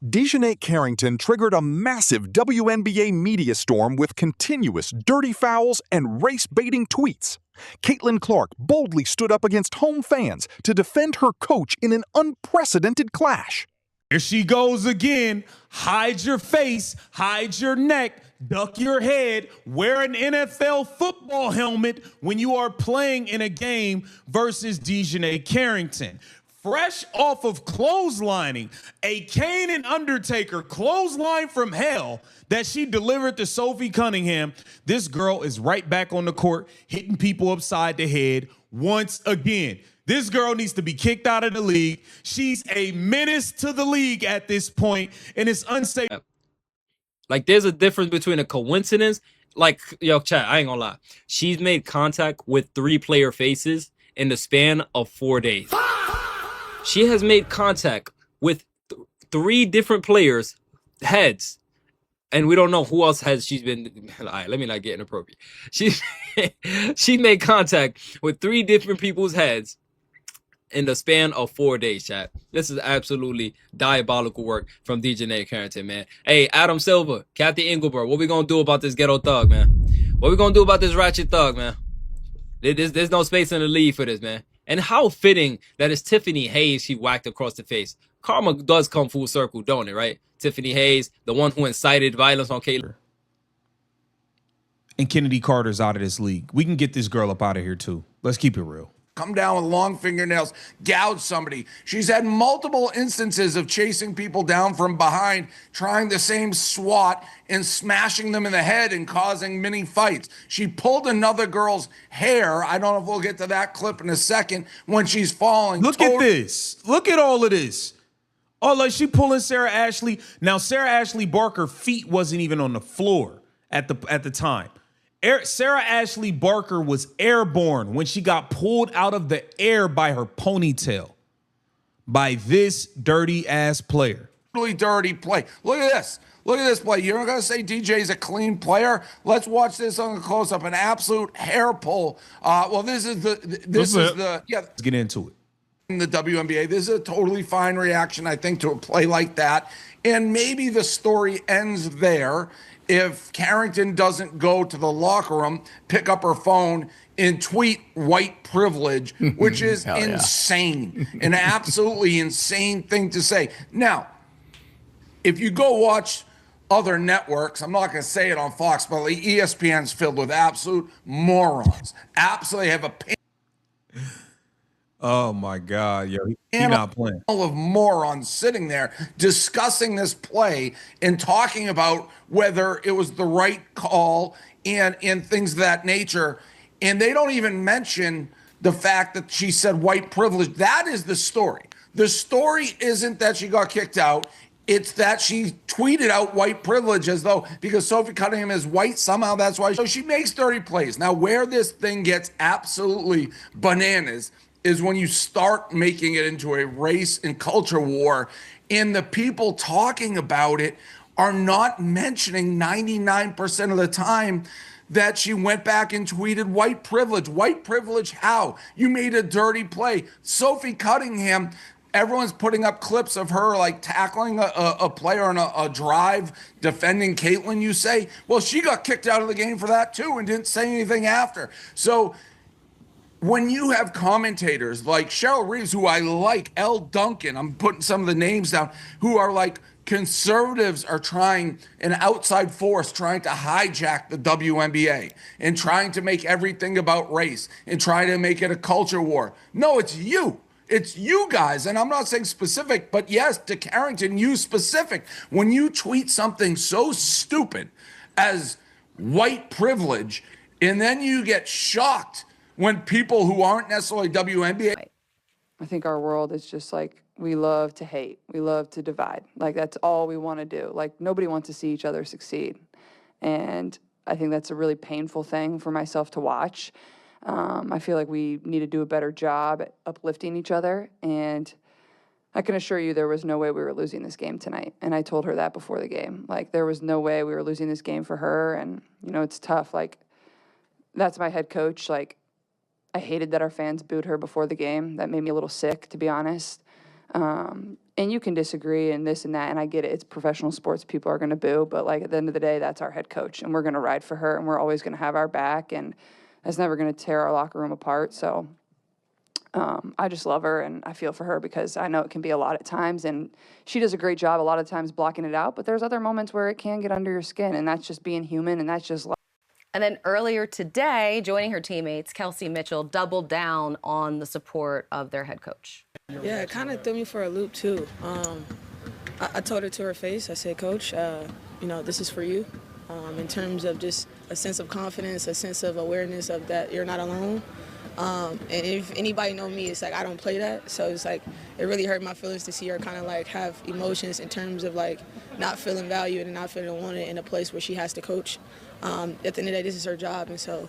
DiJonai Carrington triggered a massive WNBA media storm with continuous dirty fouls and race-baiting tweets. Caitlin Clark boldly stood up against home fans to defend her coach in an unprecedented clash. Here she goes again. Hide your face, hide your neck, duck your head, wear an NFL football helmet when you are playing in a game versus DiJonai Carrington. Fresh off of clotheslining, a Kane and Undertaker clothesline from hell that she delivered to Sophie Cunningham, this girl is right back on the court, hitting people upside the head once again. This girl needs to be kicked out of the league. She's a menace to the league at this point, and it's unsafe. Like, there's a difference between a coincidence. Like, yo, chat, I ain't gonna lie. She's made contact with 3 player faces in the span of 4 days. She has made contact with 3 different players' heads. And we don't know who else has she's been. All right, let me not get inappropriate. She made contact with 3 different people's heads in the span of 4 days, chat. This is absolutely diabolical work from DiJonai Carrington, man. Hey, Adam Silver, Kathy Engelberg, what we gonna do about this ghetto thug, man? What we gonna do about this ratchet thug, man? There's no space in the league for this, man. And how fitting that it's Tiffany Hayes she whacked across the face. Karma does come full circle, don't it, right? Tiffany Hayes, the one who incited violence on Caitlin. And Kennedy Carter's out of this league. We can get this girl up out of here, too. Let's keep it real. Come down with long fingernails, gouge somebody. She's had multiple instances of chasing people down from behind, trying the same swat and smashing them in the head and causing mini fights. She pulled another girl's hair. I don't know if we'll get to that clip in a second when she's falling. Look at this. Look at all of this. Oh, like she pulling Sarah Ashley. Now, Sarah Ashley Barker's feet wasn't even on the floor at the time. Sarah Ashley Barker was airborne when she got pulled out of the air by her ponytail by this dirty ass player. Really dirty play. Look at this. Look at this play. You're not going to say DJ's a clean player. Let's watch this on a close up. An absolute hair pull. This is the Let's get into it. In the WNBA, this is a totally fine reaction, I think, to a play like that. And maybe the story ends there if Carrington doesn't go to the locker room, pick up her phone, and tweet white privilege, which is insane. An absolutely insane thing to say. Now, if you go watch other networks, I'm not going to say it on Fox, but ESPN's filled with absolute morons. Absolutely have a Oh my God, yo, he's not playing. Of morons sitting there discussing this play and talking about whether it was the right call and things of that nature. And they don't even mention the fact that she said white privilege. That is the story. The story isn't that she got kicked out. It's that she tweeted out white privilege as though because Sophie Cunningham is white, somehow that's why. So she makes 30 plays. Now, where this thing gets absolutely bananas is when you start making it into a race and culture war, and the people talking about it are not mentioning 99% of the time that she went back and tweeted white privilege. White privilege how? You made a dirty play. Sophie Cunningham, everyone's putting up clips of her like tackling a player on a drive, defending Caitlin, you say. Well, she got kicked out of the game for that too and didn't say anything after. So when you have commentators like Cheryl Reeves, who I like, L. Duncan, I'm putting some of the names down, who are like conservatives are trying, an outside force trying to hijack the WNBA and trying to make everything about race and trying to make it a culture war. No, it's you. It's you guys. And I'm not saying specific, but yes, to Carrington, you specific. When you tweet something so stupid as white privilege, and then you get shocked when people who aren't necessarily WNBA. I think our world is just like, we love to hate. We love to divide. Like, that's all we want to do. Like, nobody wants to see each other succeed. And I think that's a really painful thing for myself to watch. I feel like we need to do a better job at uplifting each other. And I can assure you there was no way we were losing this game tonight. And I told her that before the game. Like, there was no way we were losing this game for her. And, you know, it's tough. Like, that's my head coach. Like, I hated that our fans booed her before the game. That made me a little sick, to be honest. And you can disagree and this and that, and I get it. It's professional sports. People are going to boo, but like at the end of the day, that's our head coach, and we're going to ride for her, and we're always going to have our back, and that's never going to tear our locker room apart. So I just love her, and I feel for her because I know it can be a lot at times, and she does a great job a lot of times blocking it out, but there's other moments where it can get under your skin, and that's just being human, and that's just life. And then earlier today, joining her teammates, Kelsey Mitchell doubled down on the support of their head coach. Yeah, it kind of threw me for a loop, too. I told her to her face, I said, Coach, you know, this is for you. In terms of just a sense of confidence, a sense of awareness of that you're not alone. And if anybody know me, it's like I don't play that. So it's like it really hurt my feelings to see her kind of like have emotions in terms of like not feeling valued and not feeling wanted in a place where she has to coach. At the end of the day, this is her job. And so,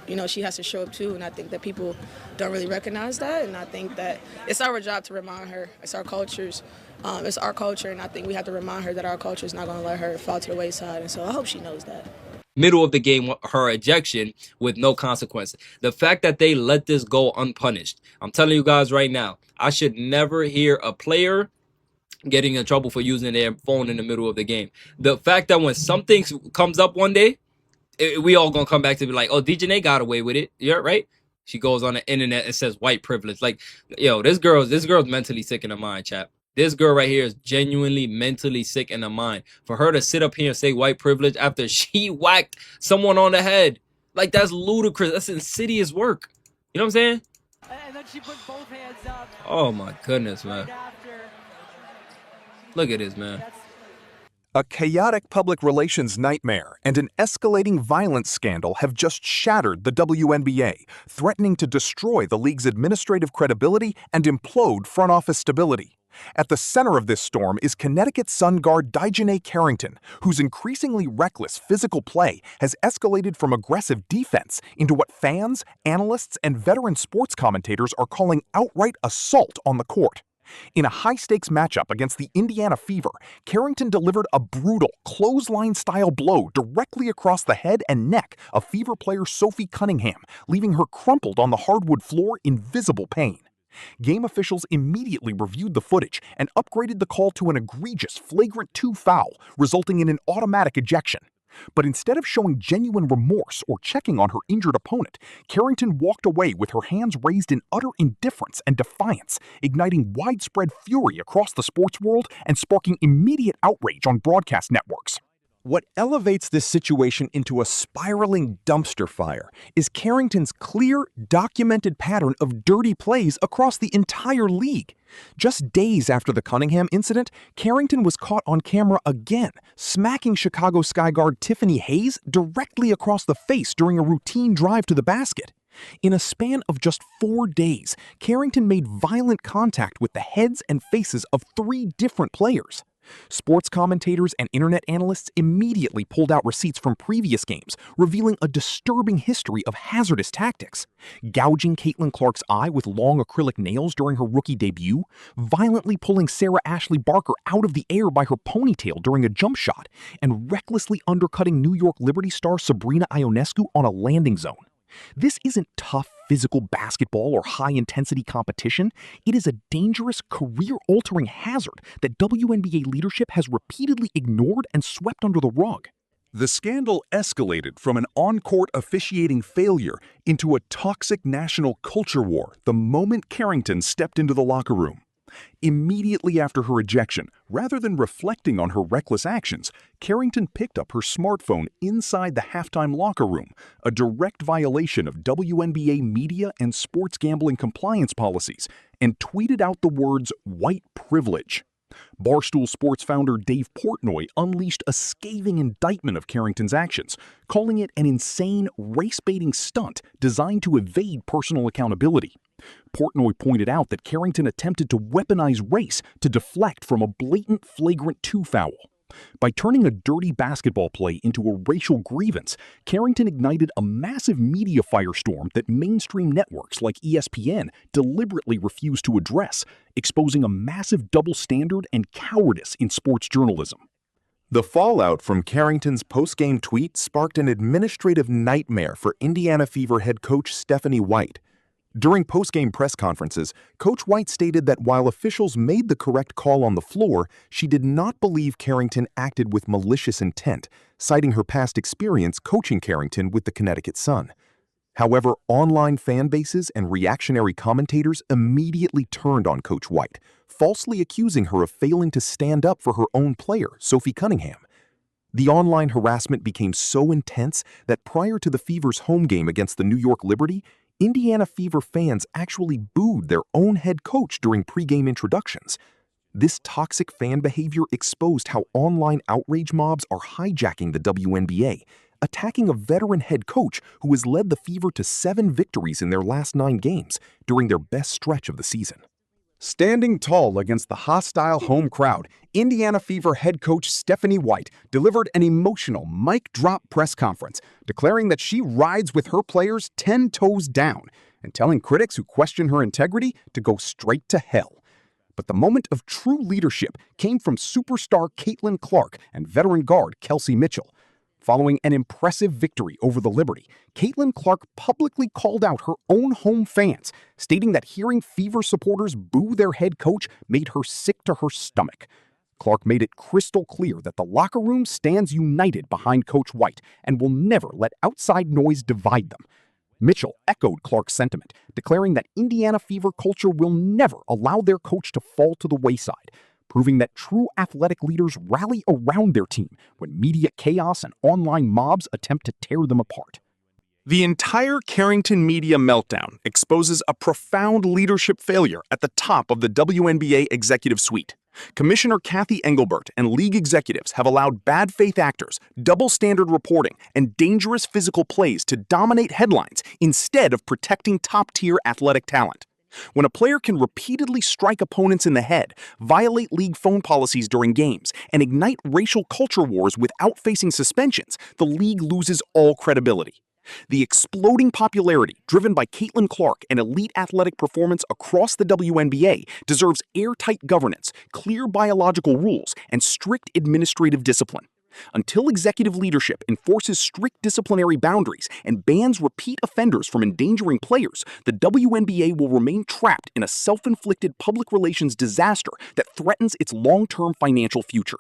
you know, she has to show up too. And I think that people don't really recognize that. And I think that it's our job to remind her. It's our cultures. It's our culture. And I think we have to remind her that our culture is not going to let her fall to the wayside. And so I hope she knows that. Middle of the game, her ejection with no consequences. The fact that they let this go unpunished. I'm telling you guys right now, I should never hear a player getting in trouble for using their phone in the middle of the game. The fact that when something comes up one day, we all gonna come back to be like, oh, DiJonai got away with it. Yeah, right? She goes on the internet and says white privilege. Like, yo, this girl's mentally sick in the mind, chap. This girl right here is genuinely mentally sick in the mind. For her to sit up here and say white privilege after she whacked someone on the head, like that's ludicrous. That's insidious work. You know what I'm saying? And then she put both hands up. Oh my goodness, man. Look at this, man. A chaotic public relations nightmare and an escalating violence scandal have just shattered the WNBA, threatening to destroy the league's administrative credibility and implode front office stability. At the center of this storm is Connecticut Sun guard DiJonai Carrington, whose increasingly reckless physical play has escalated from aggressive defense into what fans, analysts, and veteran sports commentators are calling outright assault on the court. In a high-stakes matchup against the Indiana Fever, Carrington delivered a brutal clothesline-style blow directly across the head and neck of Fever player Sophie Cunningham, leaving her crumpled on the hardwood floor in visible pain. Game officials immediately reviewed the footage and upgraded the call to an egregious Flagrant Two foul, resulting in an automatic ejection. But instead of showing genuine remorse or checking on her injured opponent, Carrington walked away with her hands raised in utter indifference and defiance, igniting widespread fury across the sports world and sparking immediate outrage on broadcast networks. What elevates this situation into a spiraling dumpster fire is Carrington's clear, documented pattern of dirty plays across the entire league. Just days after the Cunningham incident, Carrington was caught on camera again, smacking Chicago Sky guard Tiffany Hayes directly across the face during a routine drive to the basket. In a span of just 4 days, Carrington made violent contact with the heads and faces of 3 different players. Sports commentators and internet analysts immediately pulled out receipts from previous games, revealing a disturbing history of hazardous tactics. Gouging Caitlin Clark's eye with long acrylic nails during her rookie debut, violently pulling Sarah Ashley Barker out of the air by her ponytail during a jump shot, and recklessly undercutting New York Liberty star Sabrina Ionescu on a landing zone. This isn't tough physical basketball or high-intensity competition. It is a dangerous, career-altering hazard that WNBA leadership has repeatedly ignored and swept under the rug. The scandal escalated from an on-court officiating failure into a toxic national culture war the moment Carrington stepped into the locker room. Immediately after her ejection, rather than reflecting on her reckless actions, Carrington picked up her smartphone inside the halftime locker room, a direct violation of WNBA media and sports gambling compliance policies, and tweeted out the words "white privilege." Barstool Sports founder Dave Portnoy unleashed a scathing indictment of Carrington's actions, calling it an insane, race-baiting stunt designed to evade personal accountability. Portnoy pointed out that Carrington attempted to weaponize race to deflect from a blatant Flagrant Two foul. By turning a dirty basketball play into a racial grievance, Carrington ignited a massive media firestorm that mainstream networks like ESPN deliberately refused to address, exposing a massive double standard and cowardice in sports journalism. The fallout from Carrington's post-game tweet sparked an administrative nightmare for Indiana Fever head coach Stephanie White. During post-game press conferences, Coach White stated that while officials made the correct call on the floor, she did not believe Carrington acted with malicious intent, citing her past experience coaching Carrington with the Connecticut Sun. However, online fan bases and reactionary commentators immediately turned on Coach White, falsely accusing her of failing to stand up for her own player, Sophie Cunningham. The online harassment became so intense that prior to the Fever's home game against the New York Liberty, Indiana Fever fans actually booed their own head coach during pregame introductions. This toxic fan behavior exposed how online outrage mobs are hijacking the WNBA, attacking a veteran head coach who has led the Fever to 7 victories in their last 9 games during their best stretch of the season. Standing tall against the hostile home crowd, Indiana Fever head coach Stephanie White delivered an emotional mic-drop press conference, declaring that she rides with her players 10 toes down and telling critics who question her integrity to go straight to hell. But the moment of true leadership came from superstar Caitlin Clark and veteran guard Kelsey Mitchell. Following an impressive victory over the Liberty, Caitlin Clark publicly called out her own home fans, stating that hearing Fever supporters boo their head coach made her sick to her stomach. Clark made it crystal clear that the locker room stands united behind Coach White and will never let outside noise divide them. Mitchell echoed Clark's sentiment, declaring that Indiana Fever culture will never allow their coach to fall to the wayside, proving that true athletic leaders rally around their team when media chaos and online mobs attempt to tear them apart. The entire Carrington media meltdown exposes a profound leadership failure at the top of the WNBA executive suite. Commissioner Kathy Engelbert and league executives have allowed bad faith actors, double standard reporting, and dangerous physical plays to dominate headlines instead of protecting top-tier athletic talent. When a player can repeatedly strike opponents in the head, violate league phone policies during games, and ignite racial culture wars without facing suspensions, the league loses all credibility. The exploding popularity driven by Caitlin Clark and elite athletic performance across the WNBA deserves airtight governance, clear biological rules, and strict administrative discipline. Until executive leadership enforces strict disciplinary boundaries and bans repeat offenders from endangering players, the WNBA will remain trapped in a self-inflicted public relations disaster that threatens its long-term financial future.